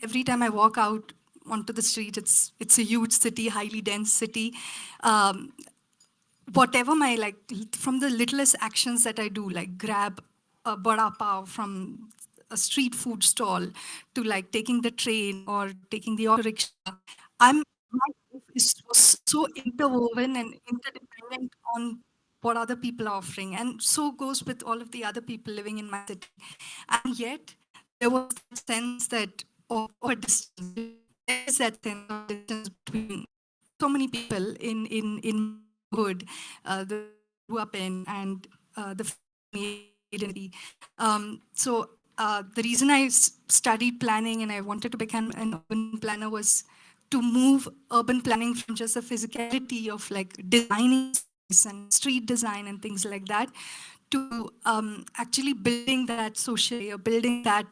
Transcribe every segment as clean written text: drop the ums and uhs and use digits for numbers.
every time I walk out onto the street, it's a huge city, highly dense city. Um, Whatever my like, from the littlest actions that I do, like grab a bada pav from a street food stall to like taking the train or taking the auto rickshaw, my life was so interwoven and interdependent on what other people are offering, and so goes with all of the other people living in my city. And yet there was that sense that or distance. There is that sense of distance between so many people in neighborhood that I grew up in, and the made in the the reason I studied planning and I wanted to become an urban planner was to move urban planning from just the physicality of like designing space and street design and things like that to actually building that social layer, building that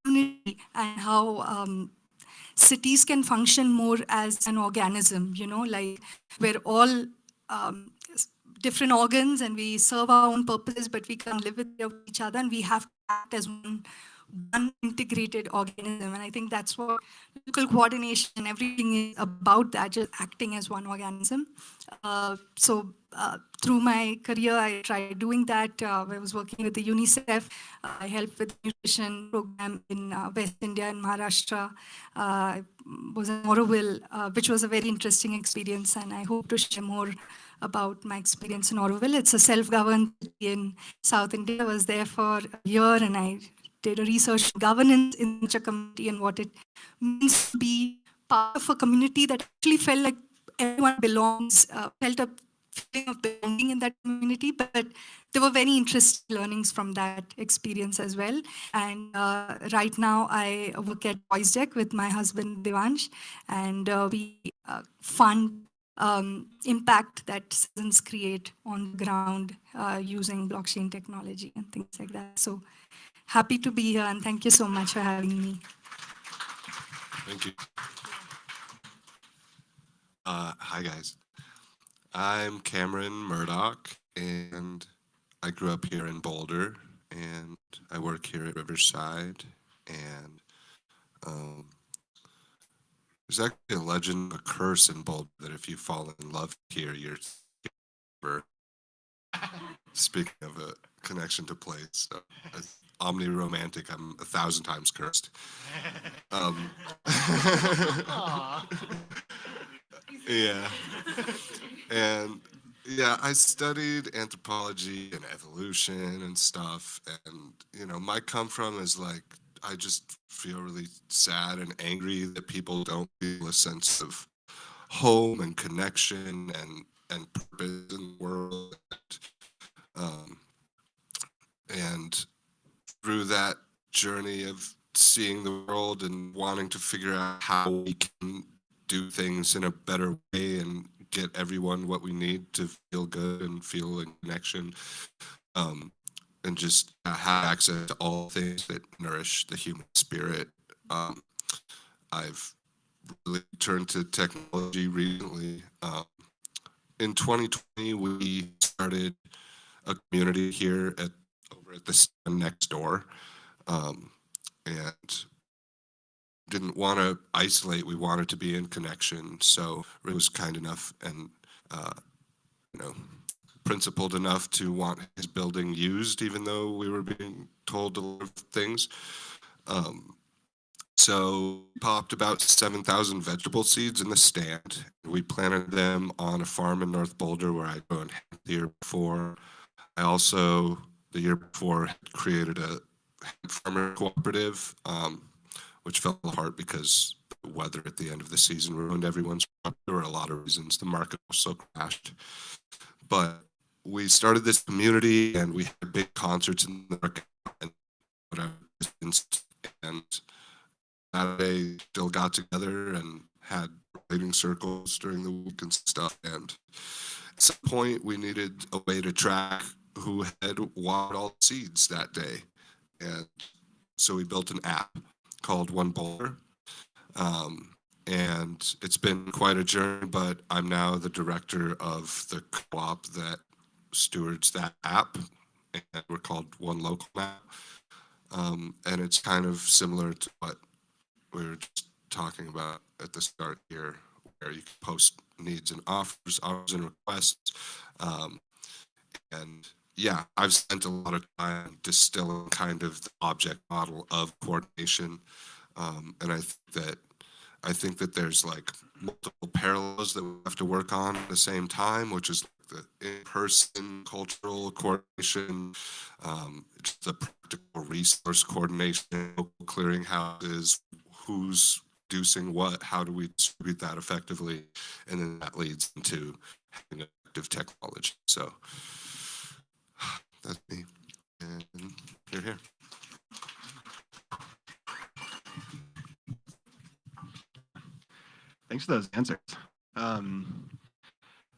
community, and how cities can function more as an organism, you know, like we're all different organs and we serve our own purposes, but we can't live with each other and we have to act as one integrated organism. And I think that's what local coordination and everything is about, that just acting as one organism. Through my career, I tried doing that. I was working with the UNICEF. I helped with the nutrition program in West India and Maharashtra. I was in Auroville, which was a very interesting experience, and I hope to share more about my experience in Auroville. It's a self-governed city in South India. I was there for a year, and I did a research on governance in such a community and what it means to be part of a community that actually felt like everyone belongs, felt a feeling of belonging in that community. But there were very interesting learnings from that experience as well. And right now I work at Voice Deck with my husband Devansh, and we fund impact that citizens create on the ground using blockchain technology and things like that. So happy to be here, and thank you so much for having me. Thank you. Hi, guys. I'm Cameron Murdock, and I grew up here in Boulder, and I work here at Riverside. And there's actually a legend, a curse in Boulder, that if you fall in love here, you're forever. Speaking of a connection to place, so as omni-romantic, I'm 1,000 times cursed. Yeah. And yeah, I studied anthropology and evolution and stuff. And, you know, my come from is like, I just feel really sad and angry that people don't feel a sense of home and connection and purpose in the world. And through that journey of seeing the world and wanting to figure out how we can do things in a better way and get everyone what we need to feel good and feel in connection, and just have access to all things that nourish the human spirit. I've really turned to technology recently. In 2020, we started a community here over at the stand next door, and didn't want to isolate. We wanted to be in connection. So it was kind enough and principled enough to want his building used, even though we were being told a lot of things. So we popped about 7,000 vegetable seeds in the stand. We planted them on a farm in North Boulder where I owned the year before. I also, the year before, had created a farmer cooperative, which fell apart because the weather at the end of the season ruined everyone's crop. There were a lot of reasons. The market also crashed. But we started this community and we had big concerts in the market and whatever. And Saturday still got together and had writing circles during the week and stuff. And at some point we needed a way to track who had watered all the seeds that day. And so we built an app called One Boulder. And it's been quite a journey, but I'm now the director of the co-op that stewards that app, and we're called One Local now. And it's kind of similar to what we were just talking about at the start here, where you can post needs and offers and requests. And yeah, I've spent a lot of time distilling kind of the object model of coordination. And I think that there's like multiple parallels that we have to work on at the same time, which is the in-person cultural coordination, just the practical resource coordination, local clearinghouses, who's producing what, how do we distribute that effectively, and then that leads into having effective technology. So that's me, and you're here. Thanks for those answers.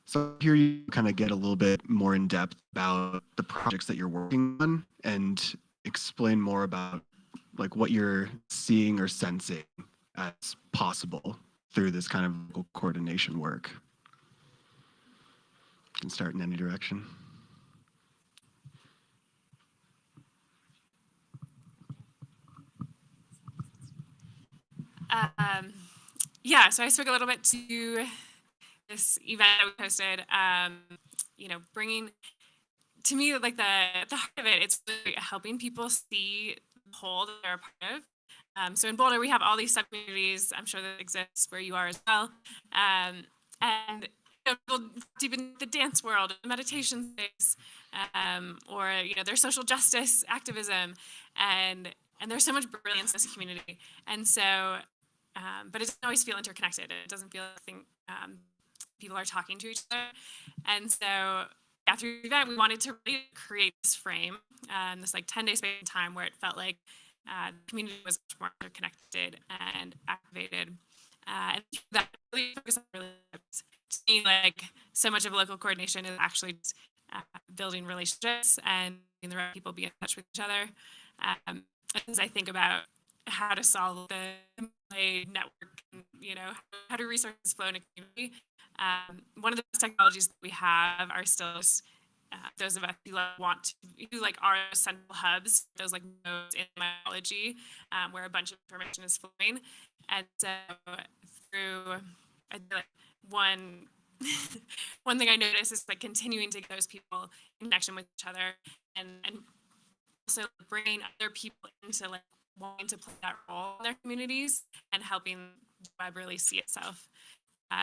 So here you kind of get a little bit more in depth about the projects that you're working on and explain more about like what you're seeing or sensing as possible through this kind of local coordination work. You can start in any direction. Yeah, so I spoke a little bit to this event that we posted, you know, bringing, to me, like the heart of it, it's really helping people see the whole that they're a part of. So in Boulder, we have all these sub-communities, I'm sure that exists where you are as well. And you know, deep in the dance world, the meditation space, or, you know, there's social justice activism, and there's so much brilliance in this community. And so, but it doesn't always feel interconnected. It doesn't feel like people are talking to each other. And so, yeah, through the event, we wanted to really create this frame, this like 10-day space of time where it felt like the community was much more interconnected and activated. And that really focused on relationships. To me, like, so much of local coordination is actually just, building relationships and getting the right people be in touch with each other. As I think about how to solve the network, and, you know, how do resources flow in a community? One of the best technologies that we have are still those of us who are central hubs, those like nodes in biology, where a bunch of information is flowing. And so through one thing I noticed is like continuing to get those people in connection with each other, and also bringing other people into like wanting to play that role in their communities and helping the web really see itself.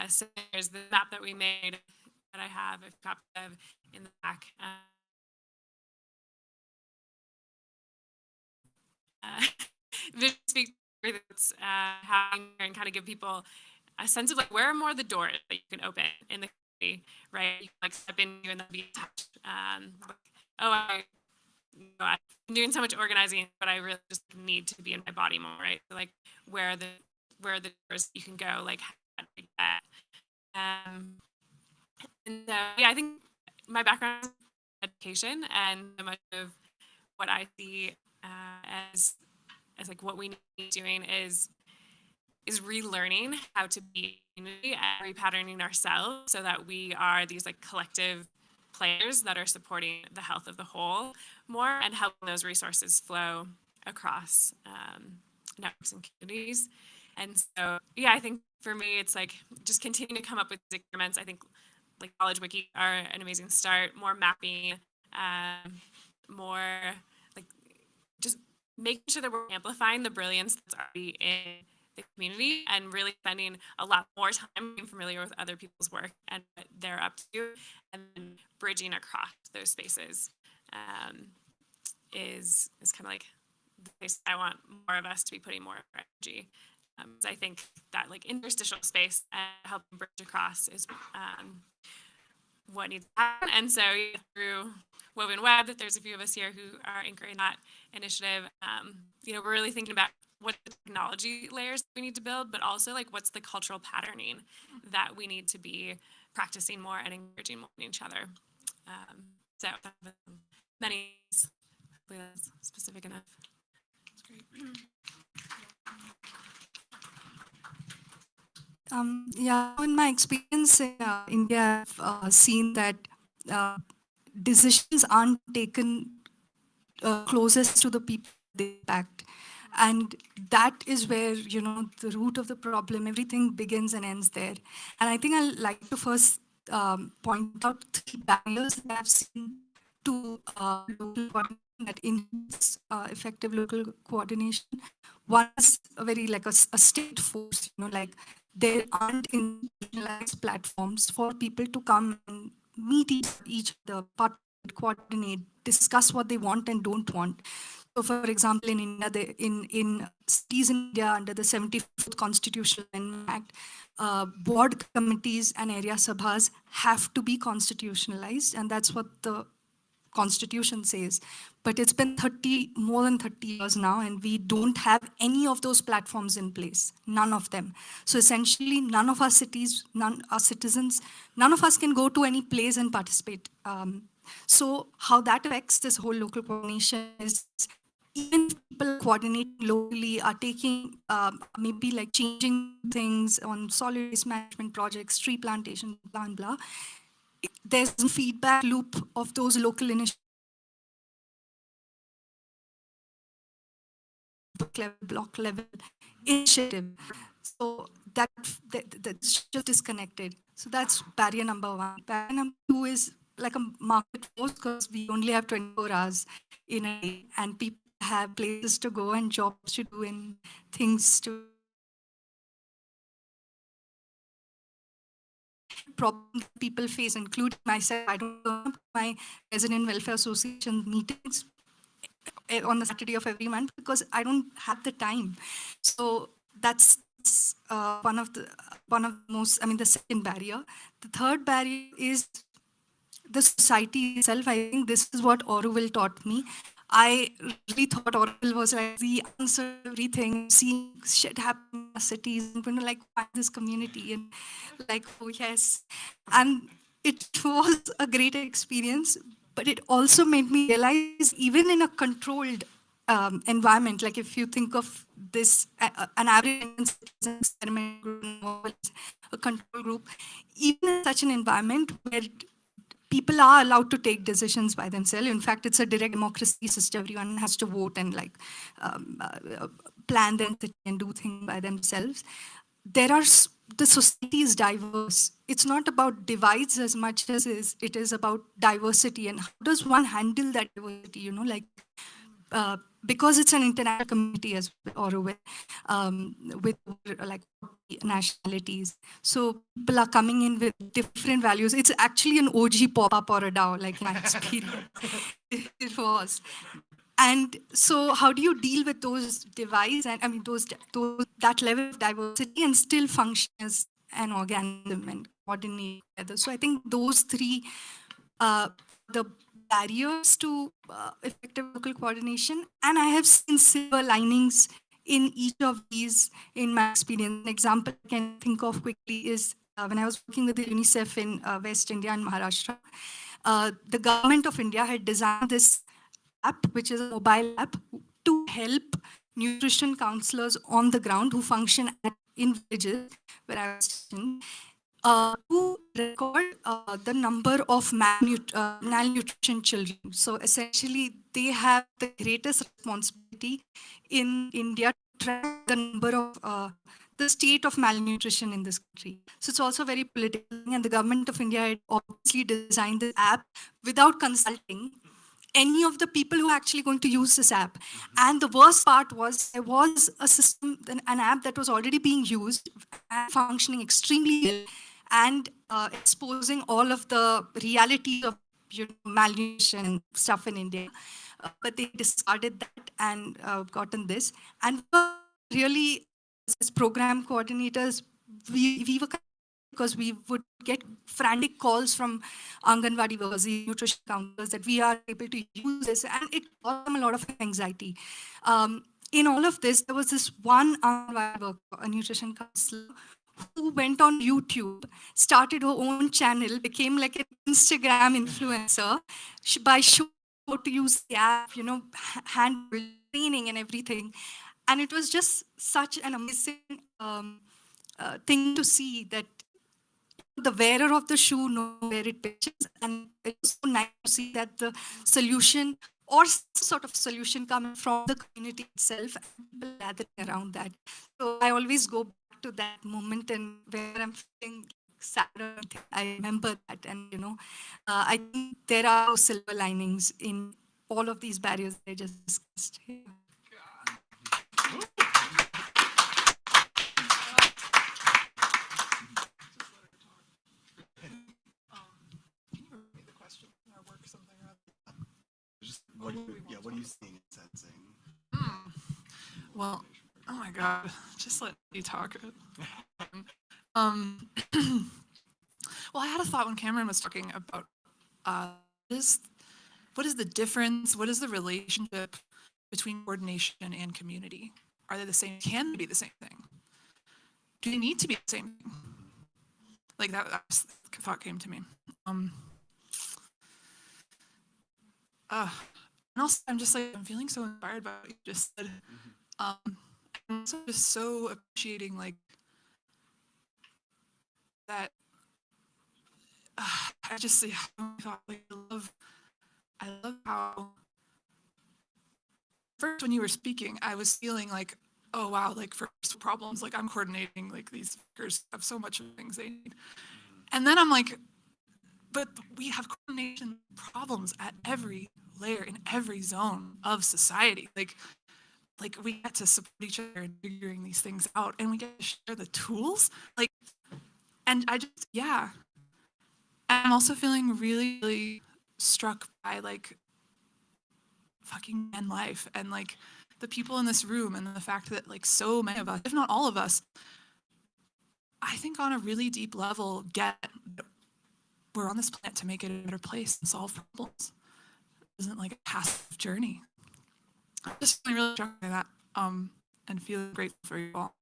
So there's the map that we made that I have a copy of in the back. Visual speak that's having and kind of give people a sense of like where are more the doors that you can open in the community, right? You can like step in and then be touched. I've been doing so much organizing, but I really just need to be in my body more, right? So like where are the doors you can go, like how to do that. And so yeah, I think my background is education, and so much of what I see as like what we need to be doing is relearning how to be a community and repatterning ourselves so that we are these like collective players that are supporting the health of the whole more and helping those resources flow across networks and communities. And so, yeah, I think for me, it's like just continuing to come up with these experiments. I think like College Wiki are an amazing start, more mapping, more like just making sure that we're amplifying the brilliance that's already in the community and really spending a lot more time being familiar with other people's work and what they're up to, and then bridging across those spaces is kind of like the place I want more of us to be putting more energy. I think that like interstitial space and helping bridge across is what needs to happen. And so through Woven Web, there's a few of us here who are anchoring that initiative. You know, we're really thinking about what the technology layers we need to build, but also like what's the cultural patterning that we need to be practicing more and encouraging more in each other. So many, hopefully that's specific enough. That's great. Yeah, in my experience in India, I've seen that decisions aren't taken closest to the people they impact. And that is where, the root of the problem, everything begins and ends there. And I think I'd like to first point out 3 barriers that I've seen to local coordination that inhibits effective local coordination. One is a very like a state force, like there aren't institutionalized platforms for people to come and meet each other, participate, coordinate, discuss what they want and don't want. So, for example, in India, in cities in India under the 74th Constitutional Amendment Act, board committees and area sabhas have to be constitutionalized, and that's what the Constitution says. But it's been more than 30 years now, and we don't have any of those platforms in place, none of them. So essentially, none of our citizens, none of us can go to any place and participate. So how that affects this whole local coordination is, even if people coordinating locally are taking, maybe like changing things on solid waste management projects, tree plantation, blah, blah, there's a feedback loop of those local initiatives, block level initiative. So that's just disconnected. So that's barrier number 1. Barrier number 2 is like a market force, because we only have 24 hours in a day, and people have places to go and jobs to do and things to. Problems people face, including myself. I don't go to my resident welfare association meetings on the Saturday of every month because I don't have the time. So that's one of the most. I mean, the second barrier. The third barrier is the society itself. I think this is what Orwell taught me. I really thought Orwell was like the answer to everything, seeing shit happen in our cities, and like find this community, and like, oh yes. And it was a great experience, but it also made me realize, even in a controlled environment, like if you think of this, an average experiment group, a control group, even in such an environment where people are allowed to take decisions by themselves. In fact, it's a direct democracy system. Everyone has to vote and like plan their city and do things by themselves. The society is diverse. It's not about divides as much as it is about diversity. And how does one handle that diversity? Because it's an international community as well, or with like nationalities. So people are coming in with different values. It's actually an OG pop-up or a DAO, like my experience. It was. And so how do you deal with those divides, and I mean that level of diversity, and still function as an organism and coordinate together? So I think those 3 the barriers to effective local coordination, and I have seen silver linings in each of these in my experience. An example I can think of quickly is when I was working with the UNICEF in West India and Maharashtra. The government of India had designed this app, which is a mobile app, to help nutrition counselors on the ground who function in villages where I was stationed, to record the number of malnutrition children. So essentially, they have the greatest responsibility in India to track the number of the state of malnutrition in this country. So it's also very political, and the government of India had obviously designed this app without consulting any of the people who are actually going to use this app. And the worst part was, there was a system, an app that was already being used and functioning extremely well, and exposing all of the reality of malnutrition and stuff in India. But they discarded that and gotten this. And really, as program coordinators, we were, because we would get frantic calls from Anganwadi workers, the nutrition counselors, that we are able to use this, and it caused them a lot of anxiety. In all of this, there was this one Anganwadi worker, a nutrition counselor, who went on YouTube, started her own channel, became like an Instagram influencer by showing how to use the app, hand training and everything. And it was just such an amazing thing to see, that the wearer of the shoe knows where it pitches. And it was so nice to see that the solution or some sort of solution coming from the community itself, and people gathering around that. So I always go back to that moment, and where I'm feeling sad, I remember that. And, I think there are those silver linings in all of these barriers I just discussed. Yeah. What are you seeing and sensing? Well, oh my God, just let me talk. Well, I had a thought when Cameron was talking about what is the difference? What is the relationship between coordination and community? Are they the same? Can they be the same thing? Do they need to be the same thing? Like that thought came to me. And also, I'm feeling so inspired by what you just said. I'm also just so appreciating that. I just thought I love how first when you were speaking, I was feeling like, oh wow, first problems, I'm coordinating, these workers have so much of things they need. And then I'm like, but we have coordination problems at every layer in every zone of society. Like we get to support each other in figuring these things out, and we get to share the tools. And I just, yeah. And I'm also feeling really, really struck by fucking man life and the people in this room, and the fact that so many of us, if not all of us, I think on a really deep level get that we're on this planet to make it a better place and solve problems. It isn't a passive journey. I'm just feeling really struck by that, and feeling grateful for you all.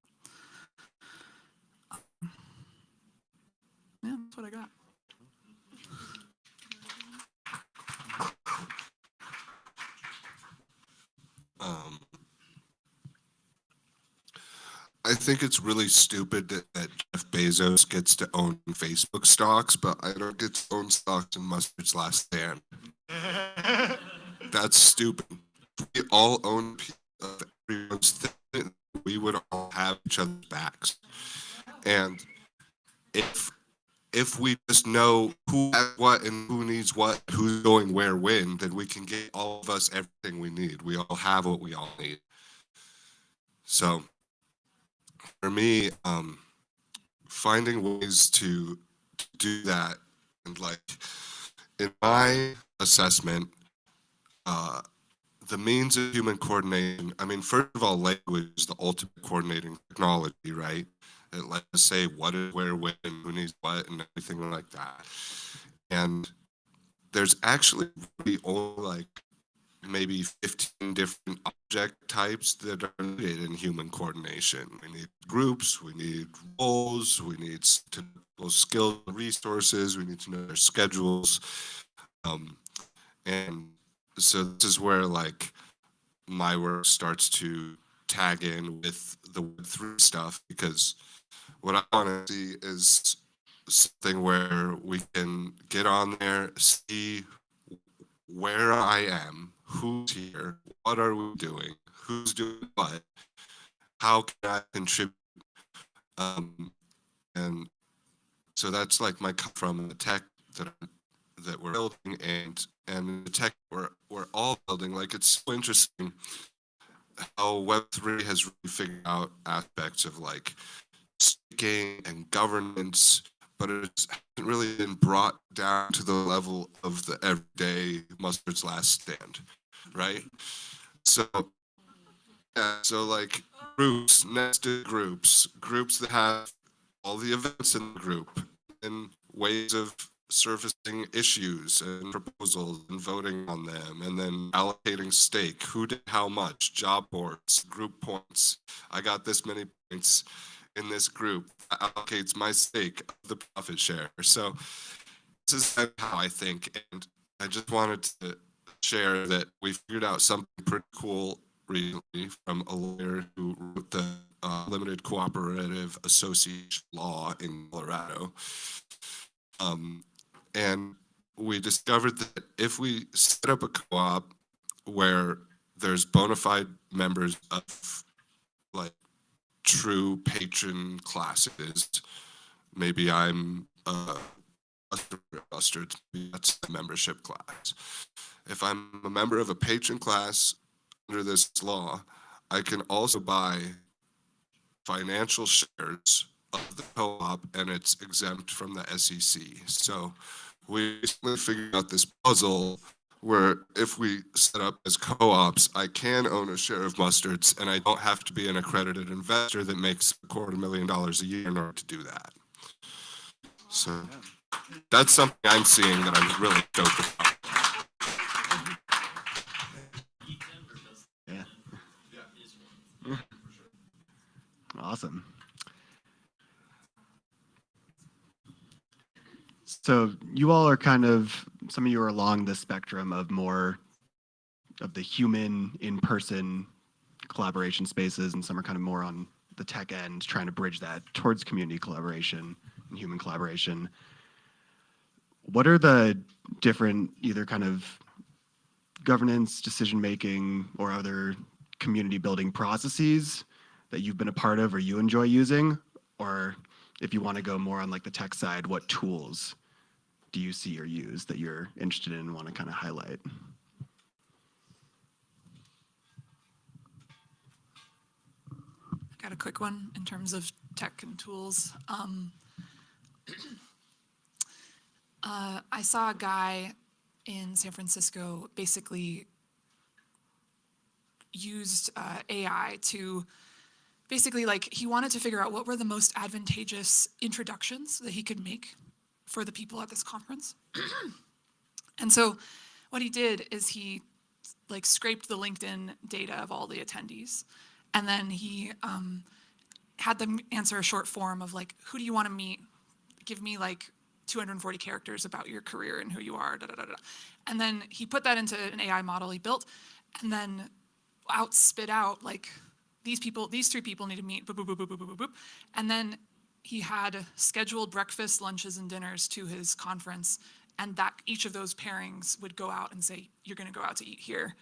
Yeah, that's what I got. I think it's really stupid that Jeff Bezos gets to own Facebook stocks, but I don't get to own stocks in Mustard's Last Stand. That's stupid. We all own everyone's thing. We would all have each other's backs. And if we just know who has what and who needs what, who's going where when, then we can get all of us everything we need. We all have what we all need. So for me, finding ways to do that, and in my assessment, the means of human coordination, I mean, first of all, language is the ultimate coordinating technology, right? It lets us say what is where, when, who needs what, and everything like that. And there's actually really only maybe 15 different object types that are needed in human coordination. We need groups, we need roles, we need skills and resources, we need to know their schedules. And so this is where my work starts to tag in with the Web3 stuff, because what I want to see is something where we can get on there, see where I am, who's here, what are we doing, who's doing what, how can I contribute, and so that's my cut from the tech that we're building, and the tech we're all building. It's so interesting how Web3 has really figured out aspects of staking and governance, but it hasn't really been brought down to the level of the everyday Mustard's Last Stand, right? So, yeah, so groups, nested groups that have all the events in the group, and ways of surfacing issues and proposals and voting on them, and then allocating stake, who did how much, job boards, group points. I got this many points in this group, allocates my stake of the profit share. So this is how I think, and I just wanted to share that we figured out something pretty cool recently from a lawyer who wrote the Limited Cooperative Association law in Colorado. And we discovered that if we set up a co-op where there's bona fide members of like true patron classes. Maybe I'm mustard, that's the membership class. If I'm a member of a patron class under this law, I can also buy financial shares of the co-op, and it's exempt from the SEC. So we recently figured out this puzzle where if we set up as co-ops, I can own a share of Mustards, and I don't have to be an accredited investor that makes $250,000 a year in order to do that. So that's something I'm seeing that I'm really stoked about. Yeah. Awesome. So you all are kind of, some of you are along the spectrum of more of the human in-person collaboration spaces, and some are kind of more on the tech end, trying to bridge that towards community collaboration and human collaboration. What are the different either kind of governance, decision-making, or other community building processes that you've been a part of or you enjoy using? Or if you want to go more on like the tech side, what tools do you see or use that you're interested in and want to kind of highlight? Got a quick one in terms of tech and tools. I saw a guy in San Francisco basically used AI to basically, like, he wanted to figure out what were the most advantageous introductions that he could make for the people at this conference. And so what he did is he like scraped the LinkedIn data of all the attendees, and then he had them answer a short form of like, who do you want to meet? Give me like 240 characters about your career and who you are, da, da, da, da. And then he put that into an AI model he built, and then spit out like, these three people need to meet, boop, boop, boop, boop, boop, boop, boop. And then he had scheduled breakfast, lunches, and dinners to his conference, and that each of those pairings would go out and say, you're gonna go out to eat here,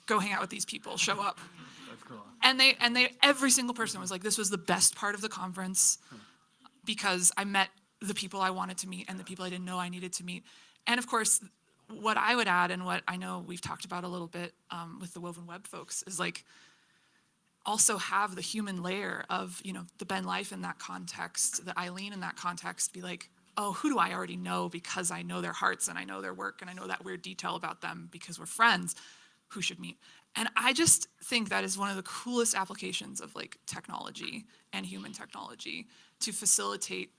go hang out with these people, show up. That's cool. And they every single person was like, this was the best part of the conference because I met the people I wanted to meet and the people I didn't know I needed to meet. And of course, what I would add, and what I know we've talked about a little bit with the Woven Web folks, is like, also have the human layer of, you know, the Ben Life in that context, the Eileen in that context, be like, oh, who do I already know because I know their hearts and I know their work and I know that weird detail about them because we're friends, who should meet. And I just think that is one of the coolest applications of like technology and human technology to facilitate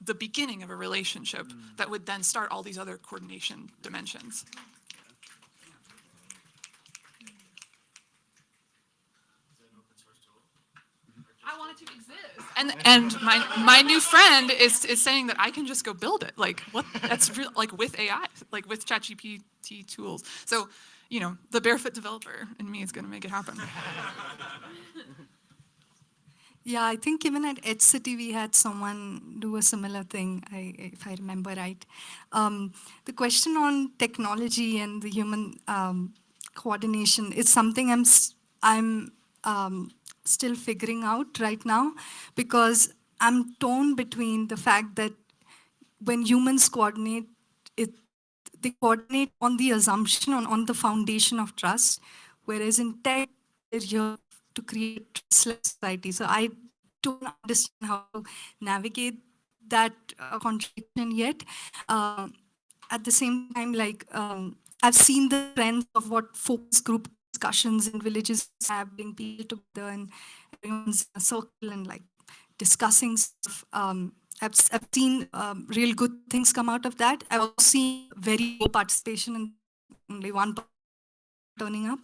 the beginning of a relationship that would then start all these other coordination dimensions. I want it to exist. And my new friend is saying that I can just go build it. Like, what? That's real, like with AI, like with ChatGPT tools. So, you know, the barefoot developer in me is going to make it happen. Yeah, I think even at Edge City, we had someone do a similar thing, if I remember right. The question on technology and the human coordination is something I'm still figuring out right now, because I'm torn between the fact that when humans coordinate, they coordinate on the assumption, on the foundation of trust, whereas in tech, they're here to create trustless society. So I don't understand how to navigate that contradiction yet. At the same time, like, I've seen the trends of what focus group discussions in villages have, bring people together and everyone's in a circle and like discussing stuff. I've seen real good things come out of that. I've also seen very low participation and only one person turning up.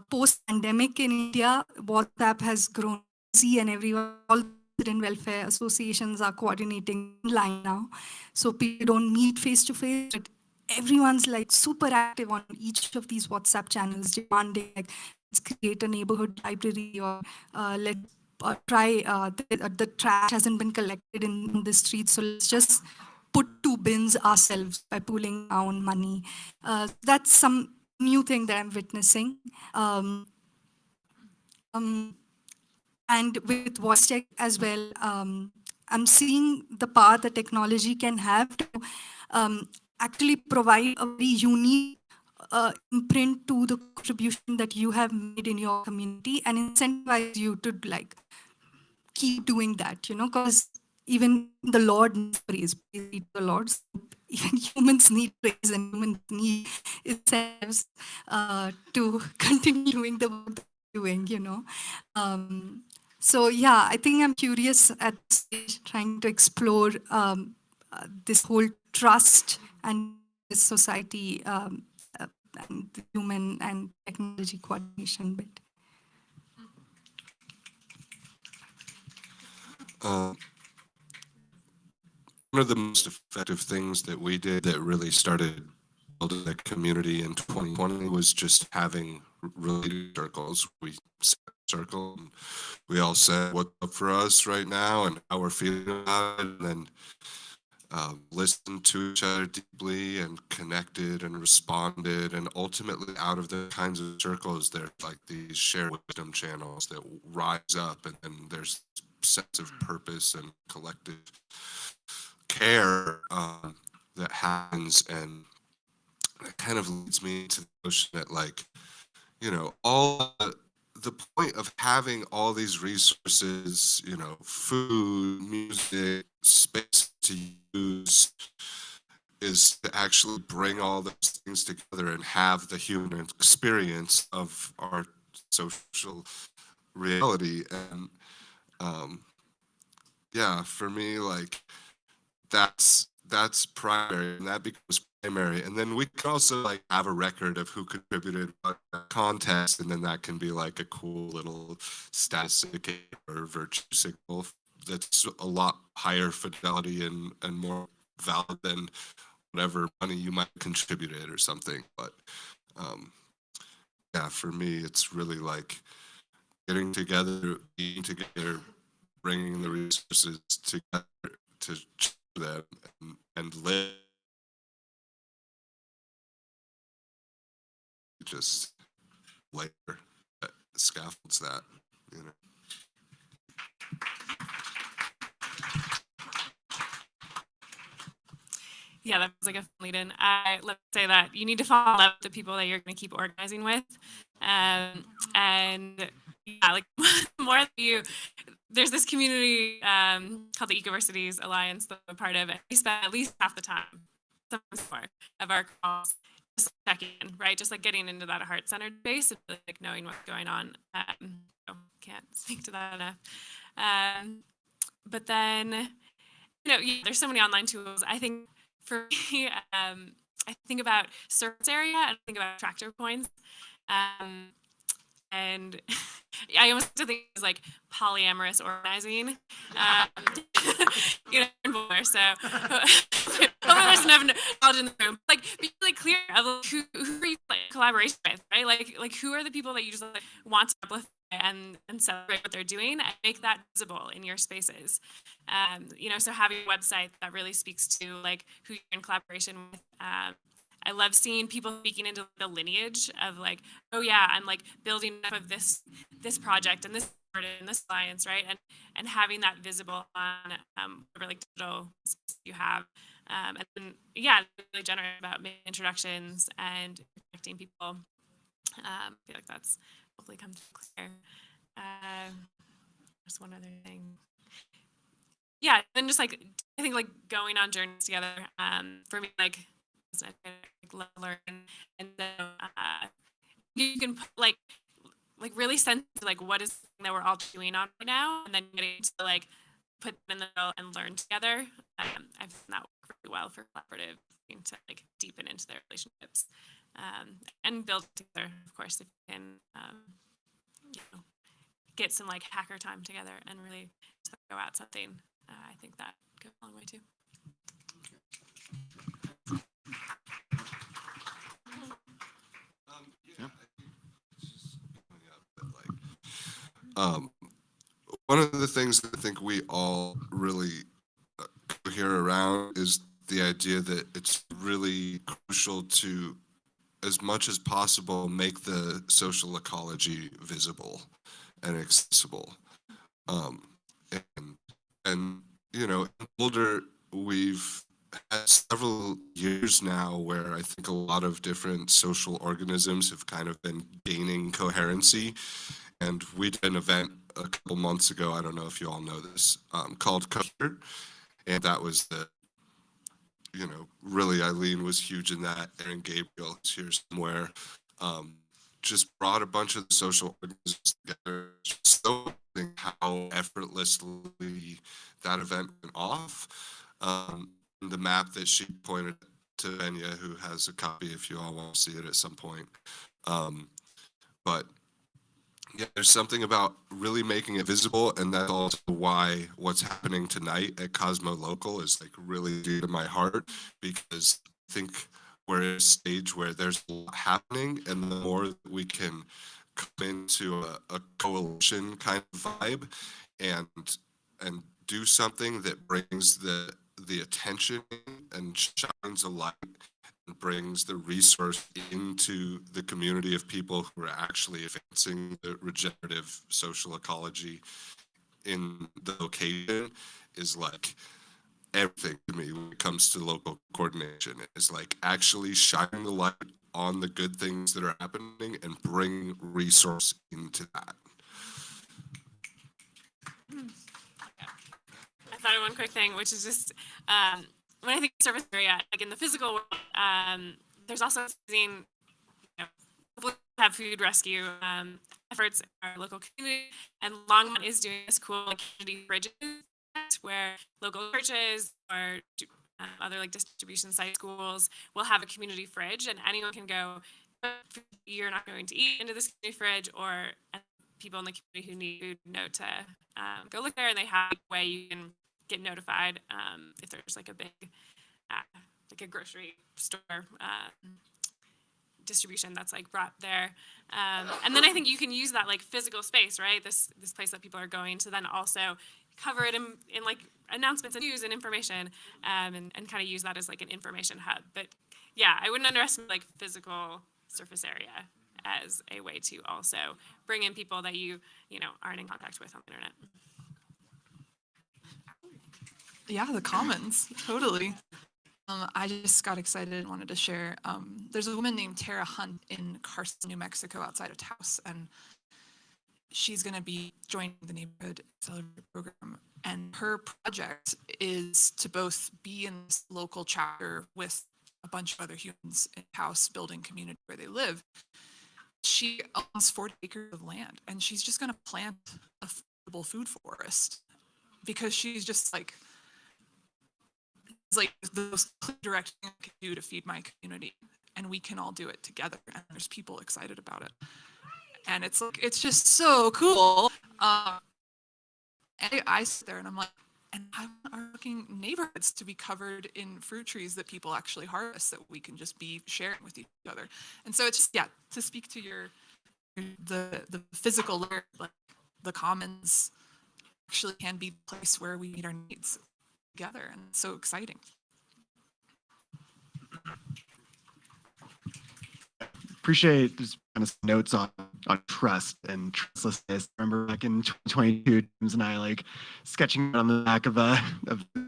Post-pandemic in India, WhatsApp has grown easy and everyone, all resident welfare associations are coordinating online now. So people don't meet face-to-face, but everyone's like super active on each of these WhatsApp channels, demanding like, let's create a neighborhood library, or let's try, the trash hasn't been collected in the streets, so let's just put to bins ourselves by pooling our own money. That's some new thing that I'm witnessing. And with voice tech as well, I'm seeing the power that technology can have to actually provide a very unique imprint to the contribution that you have made in your community and incentivize you to like keep doing that, because even the Lord needs praise, praise be to the Lord. So even humans need praise and humans need incentives to continue doing the work that they're doing. So yeah, I think I'm curious at this stage, trying to explore this whole trust and this society and the human and technology coordination bit. One of the most effective things that we did that really started building the community in 2020 was just having related circles. We set a circle and we all said what's up for us right now and how we're feeling about it, and then listened to each other deeply and connected and responded. And ultimately out of the kinds of circles, there's like these shared wisdom channels that rise up, and then there's sense of purpose and collective care that happens. And it kind of leads me to the notion that, like, all the point of having all these resources, food, music, space to use, is to actually bring all those things together and have the human experience of our social reality. And yeah, for me, like, that's primary, and that becomes primary. And then we can also like have a record of who contributed what contest, and then that can be like a cool little status indicator or virtue signal that's a lot higher fidelity and more valid than whatever money you might have contributed or something. But yeah, for me, it's really like getting together, being together, bringing the resources together to them and live. Just later scaffolds that, Yeah, that was like a fun lead in. Let's say that you need to follow up the people that you're going to keep organizing with. And yeah, like more of you, there's this community called the Ecoversities Alliance that I'm a part of, and we spend at least half the time, sometimes more, of our calls just checking in, right? Just like getting into that heart-centered space and really, like, knowing what's going on. So can't speak to that enough. But then, yeah, there's so many online tools. I think for me, I think about service area and I think about tractor points. And I almost have to think it's like polyamorous organizing. More so. There's enough knowledge in the room. Like, be really clear of like, who are you like, collaboration with, right? Like who are the people that you just like want to uplift and celebrate what they're doing and make that visible in your spaces. So having a website that really speaks to like who you're in collaboration with. I love seeing people speaking into the lineage of like, oh yeah, I'm like building up of this project and this and this alliance, right? And having that visible on whatever like digital space you have. And then, yeah, really generous about making introductions and connecting people. I feel like that's hopefully come to clear. There's one other thing. Yeah, and just like I think like going on journeys together. For me, like learn, and then you can like really sense like what is that we're all doing on right now, and then getting to like put them in the middle and learn together. I've found that work really well for collaborative to like deepen into their relationships and build together. Of course, if you can get some like hacker time together and really go at something, I think that goes a long way too. One of the things that I think we all really cohere around is the idea that it's really crucial to, as much as possible, make the social ecology visible and accessible. And, and you know, in Boulder, we've had several years now where I think a lot of different social organisms have kind of been gaining coherency. And we did an event a couple months ago, I don't know if you all know this, called Kruger. And that was the, you know, really Eileen was huge in that. Aaron Gabriel is here somewhere. Just brought a bunch of the social organisms together. So amazing how effortlessly that event went off. The map that she pointed to Benya, who has a copy if you all want to see it at some point. But yeah, there's something about really making it visible, and that's also why what's happening tonight at Cosmo Local is like really dear to my heart, because I think we're at a stage where there's a lot happening, and the more that we can come into a coalition kind of vibe and do something that brings the attention and shines a light and brings the resource into the community of people who are actually advancing the regenerative social ecology in the location, is like everything to me when it comes to local coordination. It's like actually shining the light on the good things that are happening and bring resource into that. I thought of one quick thing, which is just when I think service area, like in the physical world, there's also using, you know, have food rescue efforts in our local community, and Longmont is doing this cool like community fridges where local churches or other like distribution site schools will have a community fridge, and anyone can go, you're not going to eat into this community fridge, or people in the community who need food know to go look there, and they have a way you can get notified if there's like a big like a grocery store distribution that's like brought there, and then I think you can use that like physical space, right, this place that people are going to, then also cover it in like announcements and news and information, and kind of use that as like an information hub. But yeah, I wouldn't underestimate like physical surface area as a way to also bring in people that you know aren't in contact with on the internet. Yeah, the commons, totally. I just got excited and wanted to share. There's a woman named Tara Hunt in Carson, New Mexico, outside of Taos, and she's going to be joining the Neighborhood Accelerator program. And her project is to both be in this local chapter with a bunch of other humans in Taos, building community where they live. She owns 40 acres of land, and she's just going to plant a affordable food forest, because she's just like, it's like the most direct thing I can do to feed my community, and we can all do it together, and there's people excited about it, and it's like, it's just so cool. And I sit there and I'm like, and I want our fucking neighborhoods to be covered in fruit trees that people actually harvest, that we can just be sharing with each other. And so it's just, yeah, to speak to the physical layer, like the commons actually can be the place where we meet our needs together, and it's so exciting. Appreciate this kind of notes on trust and trustlessness. I remember back in 2022, James and I like sketching on the back of a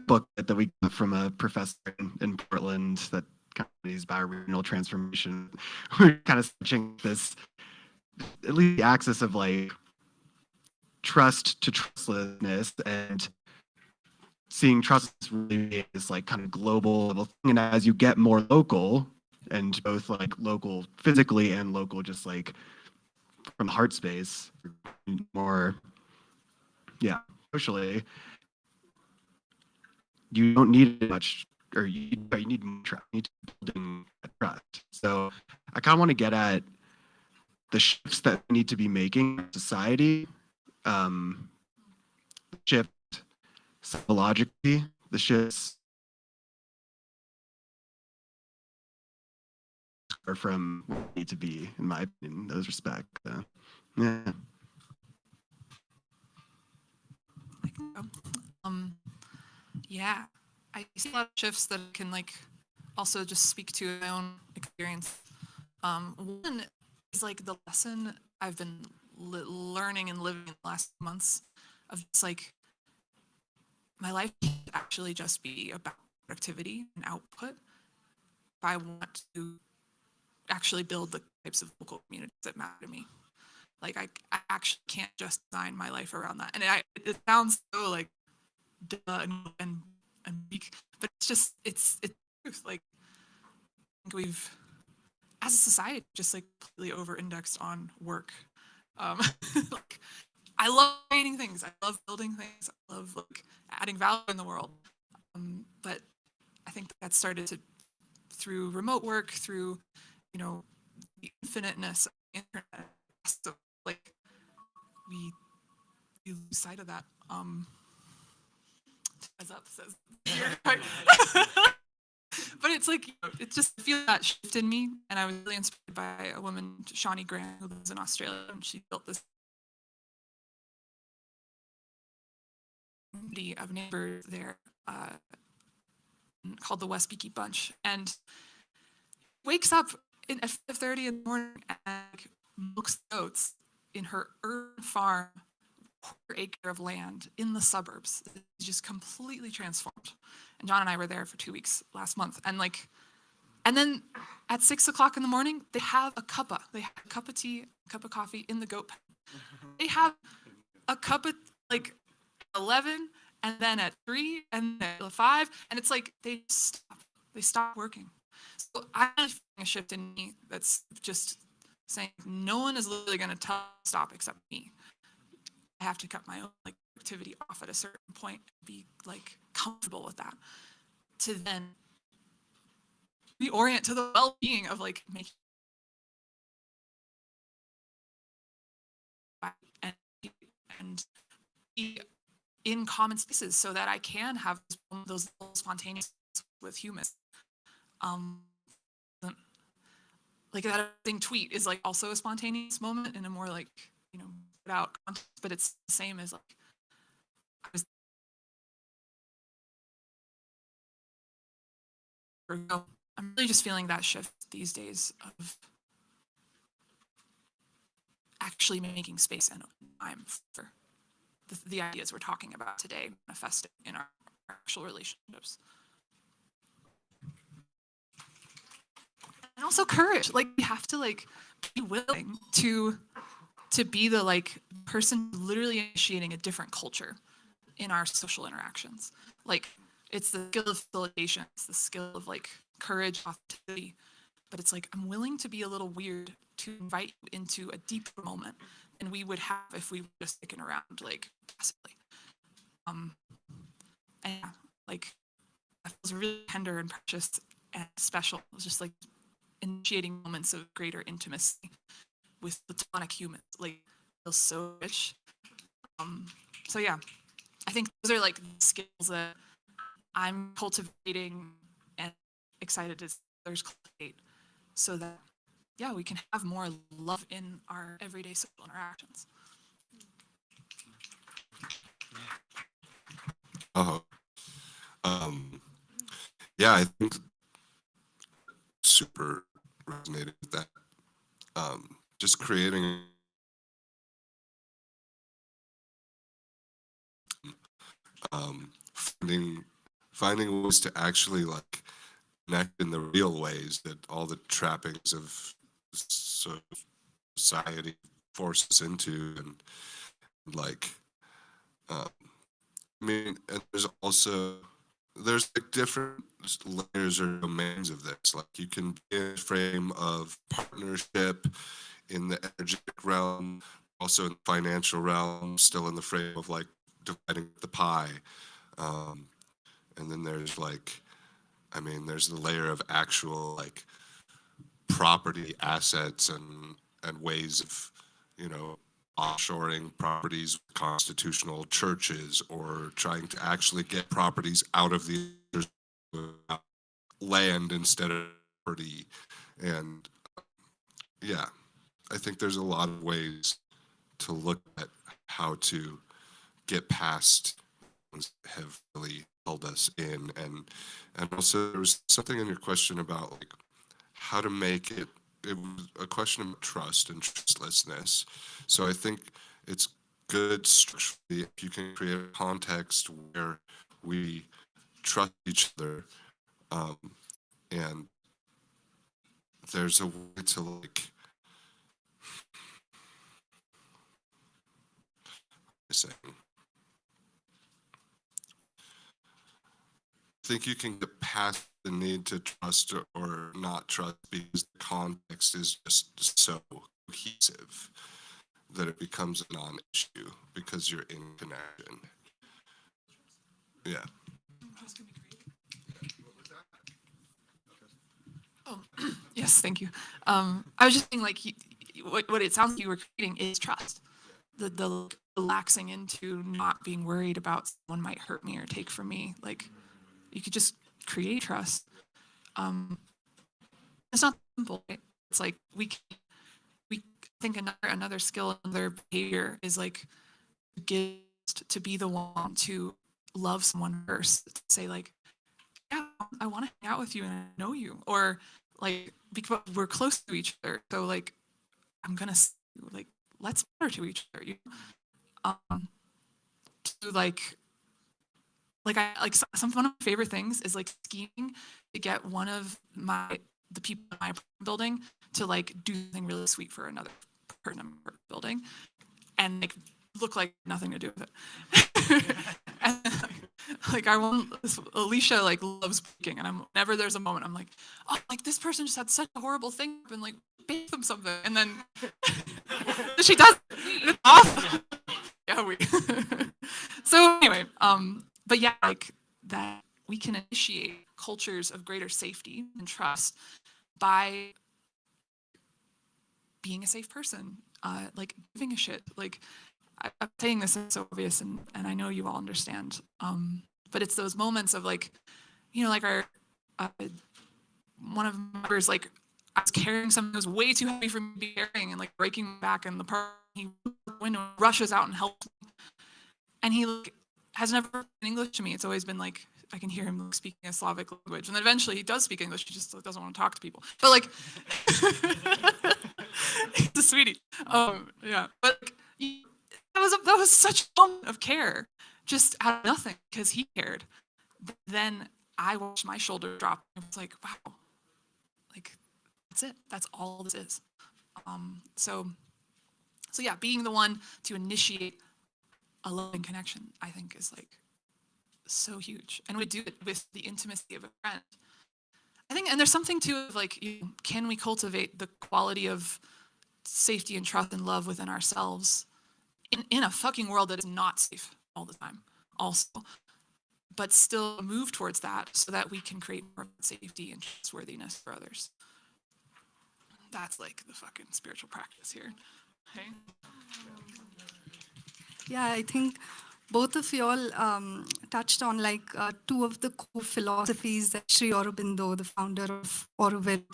book that we got from a professor in Portland that kind of is bioregional transformation. We're kind of sketching this, at least the axis of like trust to trustlessness, and seeing trust really is like kind of global level thing. And as you get more local, and both like local physically and local just like from the heart space, more, yeah, socially, you don't need much, or you need more trust. You need to build trust. So I kind of want to get at the shifts that we need to be making in society, shift psychologically, the shifts are from where we need to be, in my opinion, in those respects. Yeah. Yeah, I see a lot of shifts that can like also just speak to my own experience. One is like the lesson I've been learning and living in the last months of just like my life should actually just be about productivity and output. If I want to actually build the types of local communities that matter to me. Like I actually can't just design my life around that. And it sounds so like duh and weak, but it's just it's truth. Like I think we've as a society just like completely over-indexed on work. Like I love creating things, I love building things, I love like adding value in the world. But I think that started to through remote work, through the infiniteness of the internet. So like we lose sight of that. As up says but it's like it just feels that shift in me, and I was really inspired by a woman, Shawnee Grant, who lives in Australia, and she built this community of neighbors there called the West Beaky Bunch, and wakes up at 5:30 in the morning and like, milks goats in her urban farm, quarter-acre of land in the suburbs. It's just completely transformed. And John and I were there for 2 weeks last month, and then at 6 o'clock in the morning, they have a cuppa. They have a cup of tea, a cup of coffee in the goat pen. They have a cup of like 11, and then at 3, and then at 5, and it's like they stop working. So I'm feeling a shift in me that's just saying no one is literally going to tell me to stop except me. I have to cut my own like activity off at a certain point and be like comfortable with that, to then reorient to the well-being of like making and be in common spaces so that I can have those spontaneous with humans. Like that thing tweet is like also a spontaneous moment in a more like put out context, but it's the same as like I'm really just feeling that shift these days of actually making space and time for the ideas we're talking about today manifesting in our actual relationships. And also courage. Like we have to like be willing to be the like person literally initiating a different culture in our social interactions. Like it's the skill of facilitation, it's the skill of like courage, authenticity, but it's like I'm willing to be a little weird to invite you into a deeper moment than we would have if we were just sticking around like passively. And yeah, like that feels really tender and precious and special. It was just like initiating moments of greater intimacy with platonic humans. Like it feels so rich. So yeah, I think those are like skills that I'm cultivating and excited to others cultivate, so that yeah, we can have more love in our everyday social interactions. Yeah, I think super resonated with that. Just creating finding ways to actually like connect in the real ways that all the trappings of society force us into, and like I mean, and there's like different layers or domains of this. Like you can be in a frame of partnership in the energetic realm, also in the financial realm, still in the frame of like dividing the pie. And then there's like, I mean, there's the layer of actual like property assets and ways of, offshoring properties, constitutional churches, or trying to actually get properties out of the land instead of property. And yeah, I think there's a lot of ways to look at how to get past heavily held us in. And also there was something in your question about like how to make it was a question of trust and trustlessness. So I think it's good structurally if you can create a context where we trust each other, and there's a way to like saying. I think you can get past the need to trust or not trust because the context is just so cohesive that it becomes a non-issue because you're in connection. Yeah. Oh, yes, thank you. I was just saying, like, what it sounds like you were creating is trust. The relaxing into not being worried about someone might hurt me or take from me. Like, you could just create trust. It's not simple. Right? It's like we think another skill, another behavior is like to be the one to love someone first. To say like, yeah, I want to hang out with you and I know you, or like because we're close to each other, so like I'm gonna like let's matter to each other. You to like I like some one of my favorite things is like scheming to get one of the people in my building to like do something really sweet for another person in my building and like look like nothing to do with it. And, like I want Alicia like loves baking, and whenever there's a moment I'm like, oh, like this person just had such a horrible thing and like bake them something, and then she does it's awesome. Yeah, we so anyway, but yeah, like that we can initiate cultures of greater safety and trust by being a safe person, like giving a shit. Like I'm saying this is so obvious, and I know you all understand. But it's those moments of like, you know, like our one of my members, like I was carrying something that was way too heavy for me to be carrying, and like breaking my back, and the part he window rushes out and helps me, and he like has never been English to me. It's always been like I can hear him speaking a Slavic language, and then eventually he does speak English. He just doesn't want to talk to people. But like, he's a sweetie. Yeah, but like, that was such a moment of care, just out of nothing, because he cared. But then I watched my shoulder drop, and it was like, wow, like that's it. That's all this is. So yeah, being the one to initiate a loving connection, I think, is like so huge, and we do it with the intimacy of a friend. I think, and there's something too of like, can we cultivate the quality of safety and trust and love within ourselves in a fucking world that is not safe all the time, also, but still move towards that so that we can create more safety and trustworthiness for others. That's like the fucking spiritual practice here. Okay. Yeah, I think both of you all touched on like two of the core philosophies that Sri Aurobindo, the founder of Auroville,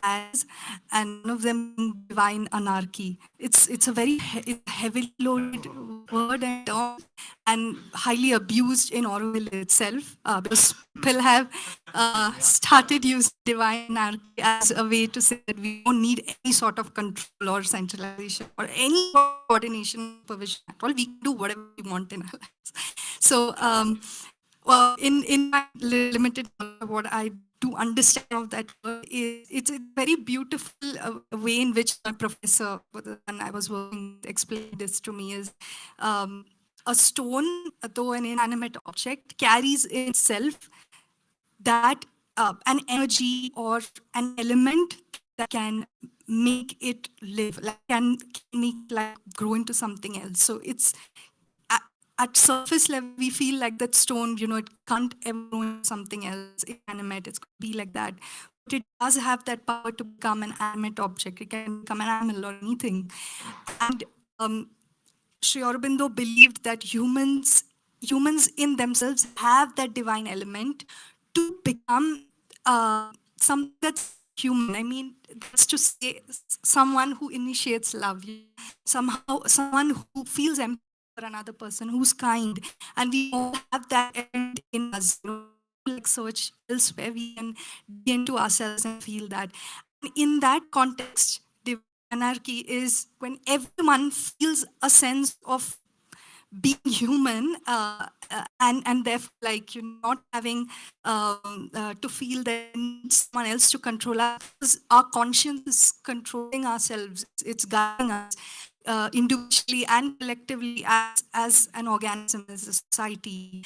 has, and one of them being divine anarchy. It's a very heavily loaded word and term, and highly abused in Auroville itself, because people have started using divine anarchy as a way to say that we don't need any sort of control or centralization or any coordination supervision at all. We can do whatever we want in our lives. So well, in my limited what I do understand of that is it's a very beautiful way in which my professor, when I was working, explained this to me is a stone, though an inanimate object, carries in itself that an energy or an element that can make it live, like can make like grow into something else. So it's at surface level, we feel like that stone, it can't ever grow into something else inanimate. It's going to be like that. But it does have that power to become an animate object. It can become an animal or anything. And Sri Aurobindo believed that humans in themselves have that divine element to become something that's human. I mean, that's to say someone who initiates love, somehow someone who feels empathy for another person, who's kind. And we all have that element in us, like search elsewhere, we can dig into ourselves and feel that. And in that context, the anarchy is when everyone feels a sense of being human, and therefore, like, you're not having to feel that someone else to control us, because our conscience is controlling ourselves, it's guiding us individually and collectively as an organism, as a society.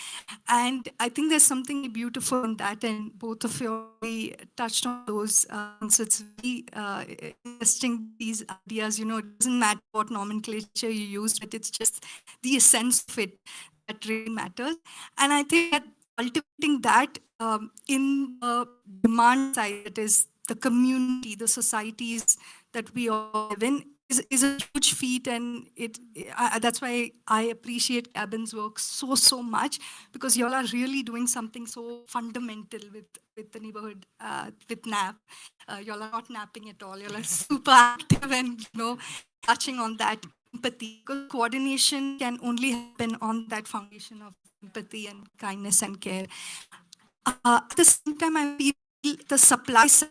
And I think there's something beautiful in that, and both of you already touched on those. So it's very interesting, these ideas, it doesn't matter what nomenclature you use, but it's just the essence of it that really matters. And I think that cultivating that in the demand side, that is the community, the societies that we all live in, is a huge feat. And that's why I appreciate Cabin's work so much, because y'all are really doing something so fundamental with the neighborhood, with NAP. Y'all are not napping at all. Y'all are super active and, touching on that empathy, because coordination can only happen on that foundation of empathy and kindness and care. At the same time, I feel the supply side,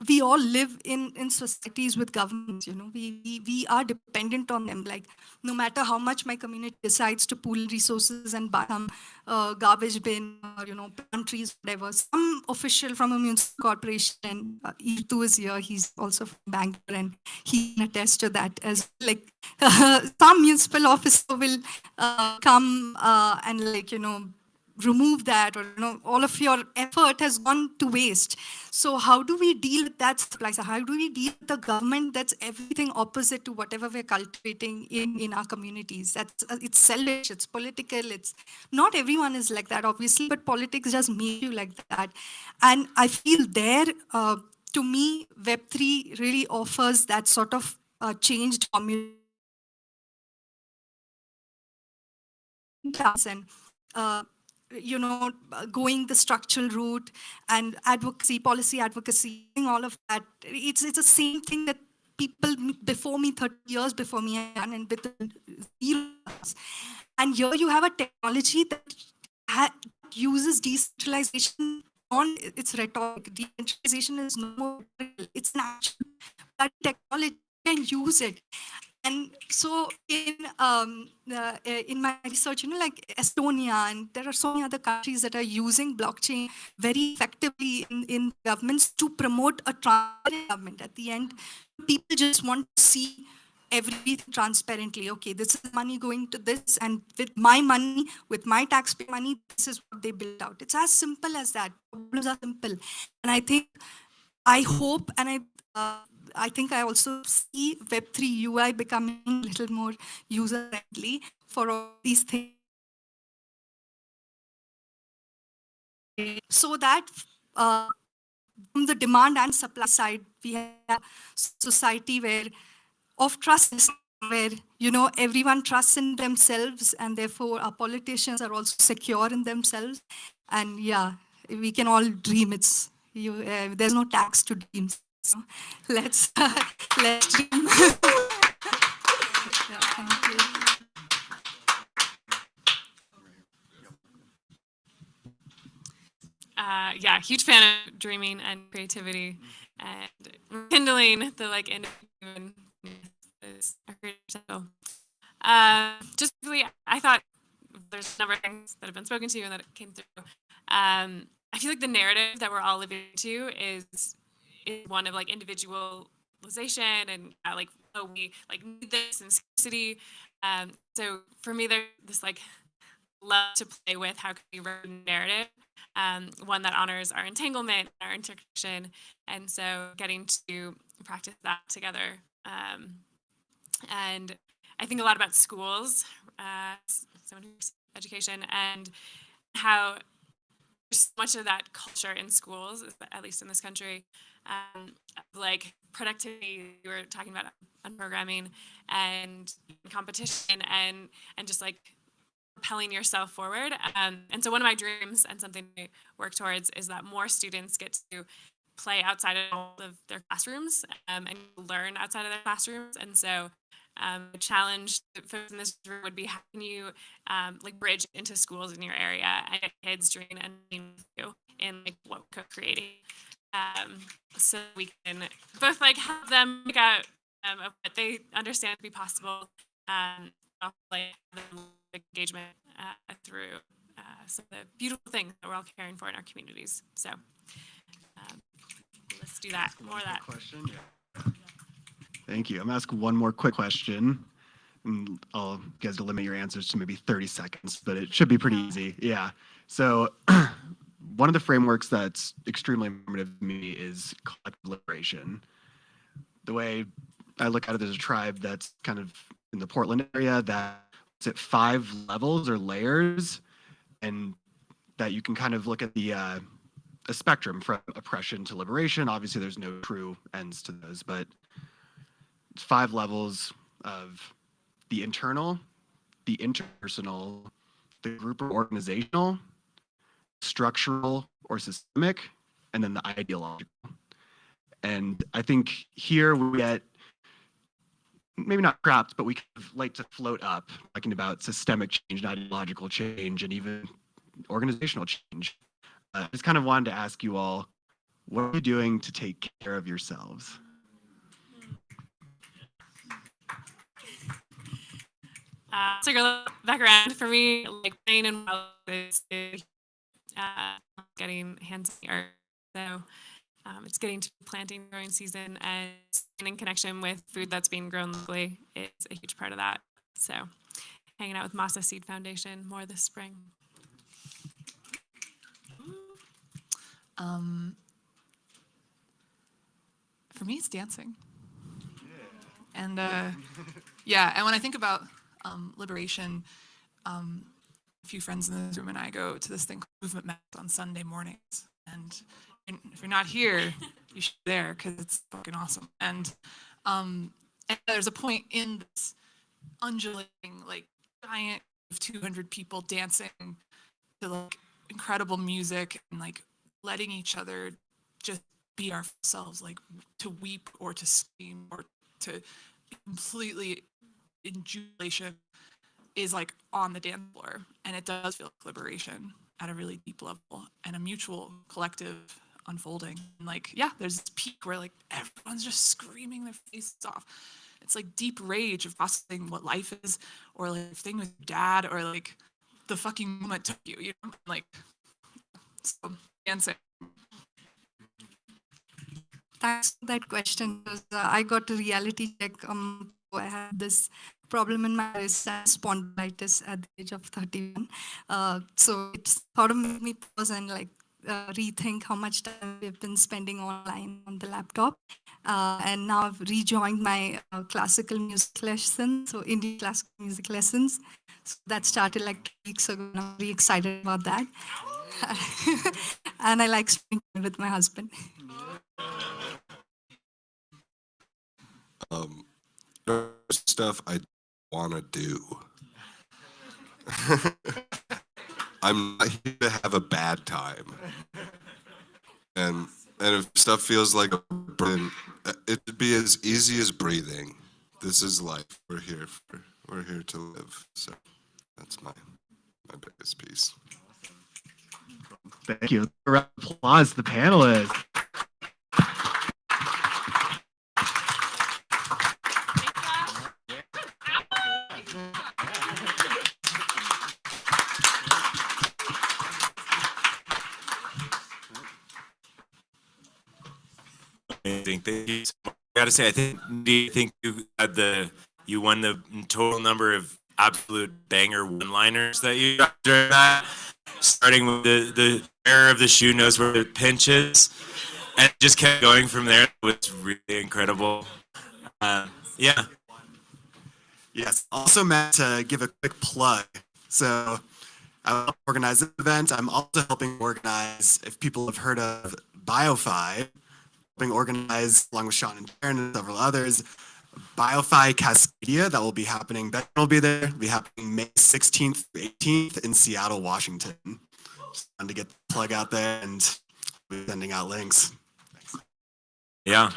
we all live in societies with governments, we are dependent on them. Like, no matter how much my community decides to pool resources and buy some garbage bin, or, plant trees, whatever, some official from a municipal corporation, Itu is here, he's also from Bangalore, and he can attest to that as, like, some municipal officer will come and, like, remove that, or all of your effort has gone to waste. So how do we deal with that supply? So how do we deal with the government that's everything opposite to whatever we're cultivating in our communities? That's it's selfish, it's political, it's not everyone is like that, obviously, but politics just make you like that. And I feel there, to me, Web3 really offers that sort of changed community. And going the structural route and advocacy, policy advocacy, all of that. It's the same thing that people before me, 30 years before me, have done, and with years. And here you have a technology that uses decentralization on its rhetoric. Decentralization is no more, it's an action, but technology can use it. And so in my research, like Estonia, and there are so many other countries that are using blockchain very effectively in governments to promote a transparent government. At the end, people just want to see everything transparently. Okay, this is money going to this, and with my money, with my taxpayer money, this is what they build out. It's as simple as that. Problems are simple. And I hope, and I think I also see Web3 UI becoming a little more user-friendly for all these things. So that from the demand and supply side, we have a society of trust, where everyone trusts in themselves, and therefore our politicians are also secure in themselves. And yeah, we can all dream. There's no tax to dreams. So let's dream. Yeah, thank you. Yeah, huge fan of dreaming and creativity and rekindling the individual. Just really, I thought there's a number of things that have been spoken to and that came through. I feel like the narrative that we're all living to is one of individualization and we need this and scarcity. So for me, there's this love to play with how can we write a narrative, one that honors our entanglement, our interconnection, and so getting to practice that together. And I think a lot about schools, someone who's education, and how there's so much of that culture in schools, at least in this country, productivity. You were talking about on programming and competition and just propelling yourself forward. And so one of my dreams and something I work towards is that more students get to play outside of their classrooms and learn outside of their classrooms. And so The challenge for in this room would be how can you like bridge into schools in your area and get kids doing and you in like what we're co-creating, so we can both like help them make out of what they understand to be possible, also, like have them engagement through some of the beautiful things that we're all caring for in our communities. So let's do that. More of that. Question. Thank you. I'm gonna ask one more quick question, and I'll get you guys to limit your answers to maybe 30 seconds, but it should be pretty easy. Yeah. So one of the frameworks that's extremely informative to me is collective liberation. The way I look at it, there's a tribe that's kind of in the Portland area that's at 5 levels or layers, and that you can kind of look at the a spectrum from oppression to liberation. Obviously, there's no true ends to those, but 5 levels of the internal, the interpersonal, the group or organizational, structural or systemic, and then the ideological. And I think here we get, maybe not trapped, but we kind of like to float up, talking about systemic change and ideological change and even organizational change. I just kind of wanted to ask you all, what are you doing to take care of yourselves? So go back around for me, like playing in Walz is getting hands on the earth. So it's getting to planting growing season, and in connection with food that's being grown locally is a huge part of that. So hanging out with Masa Seed Foundation more this spring. For me, it's dancing. And yeah, and when I think about liberation, a few friends in this room and I go to this thing called Movement Mass on Sunday mornings. And if you're not here, you should be there because it's fucking awesome. And there's a point in this undulating, like giant of 200 people dancing to like incredible music and like letting each other just be ourselves, like to weep or to scream or to be completely in jubilation is like on the dance floor. And it does feel like liberation at a really deep level and a mutual collective unfolding. And like, yeah, there's this peak where like everyone's just screaming their faces off. It's like deep rage of processing what life is, or like thing with your dad, or like the fucking moment took you, you know, like so dancing. Thanks for that question. Because, I got a reality check. I had this problem in my wrist and spondylitis at the age of 31. So it sort of made me pause and like rethink how much time we've been spending online on the laptop. And now I've rejoined my classical music lessons, so Indian classical music lessons. So that started like 2 weeks ago, and I'm really excited about that. And I like spending time with my husband. Stuff I want to do. I'm not here to have a bad time. And if stuff feels like a burden, it would be as easy as breathing. This is life. We're here to live. So that's my biggest piece. Thank you. A round of applause to the panelists. Amazing. Thank you. I gotta say, I think you won the total number of absolute banger one-liners that you got during that. Starting with the wearer of the shoe knows where it pinches, and it just kept going from there. It was really incredible. Yeah. Yes. Also meant to give a quick plug. So I organize this event. I'm also helping organize, if people have heard of BioFi, helping organize, along with Sean and Karen and several others, BioFi Cascadia that will be happening. Ben will be there. It'll be happening May 16th through 18th in Seattle, Washington. Just wanted to get the plug out there, and we'll be sending out links. Thanks. Yeah.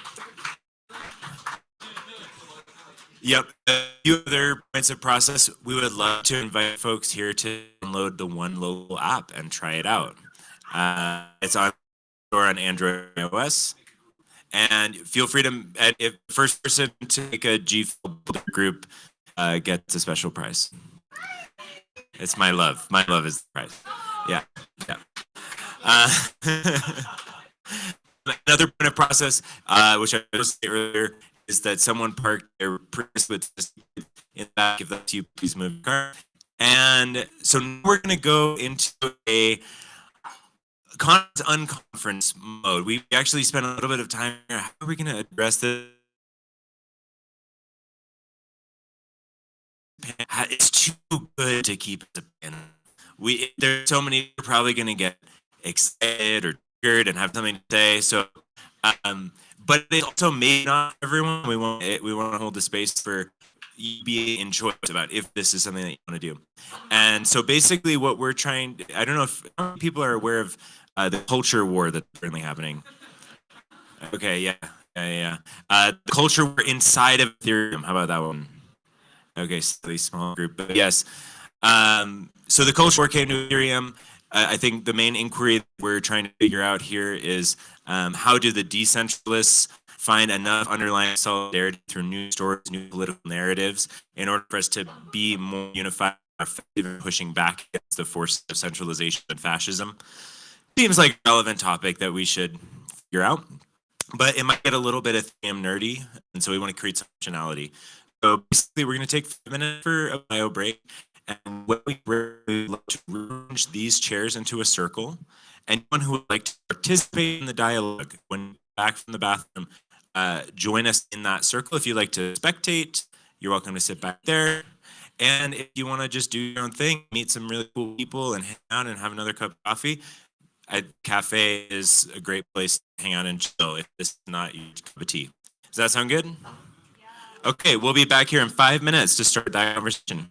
Yep. A few other points of process. We would love to invite folks here to download the One Local app and try it out. It's on store on Android and iOS. And feel free to, if the first person to make a G-Builder group gets a special prize. It's my love. My love is the prize. Yeah. Yeah. Another point of process, which I was saying earlier, is that someone parked their Prius with in the back. If that's you, please move your car. And so now we're going to go into a unconference mode. We actually spent a little bit of time here. How are we going to address this? It's too good to keep it in. There's so many are probably going to get excited or triggered and have something to say. So, but it also may not everyone. We want to hold the space for you be in choice about if this is something that you want to do. And so basically, what we're trying. I don't know if people are aware of the culture war that's currently happening. Okay, yeah. The culture war inside of Ethereum. How about that one? Okay, slightly small group, but yes. So the culture war came to Ethereum. I think the main inquiry we're trying to figure out here is how do the decentralists find enough underlying solidarity through new stories, new political narratives, in order for us to be more unified, effective in pushing back against the forces of centralization and fascism. Seems like a relevant topic that we should figure out, but it might get a little bit Ethereum nerdy, and so we want to create some functionality. So basically, we're going to take 5 minutes for a bio break. And when we love to arrange these chairs into a circle, anyone who would like to participate in the dialogue when back from the bathroom, join us in that circle. If you'd like to spectate, you're welcome to sit back there. And if you want to just do your own thing, meet some really cool people and hang out and have another cup of coffee, a cafe is a great place to hang out and chill if this is not your cup of tea. Does that sound good? Okay, we'll be back here in 5 minutes to start that conversation.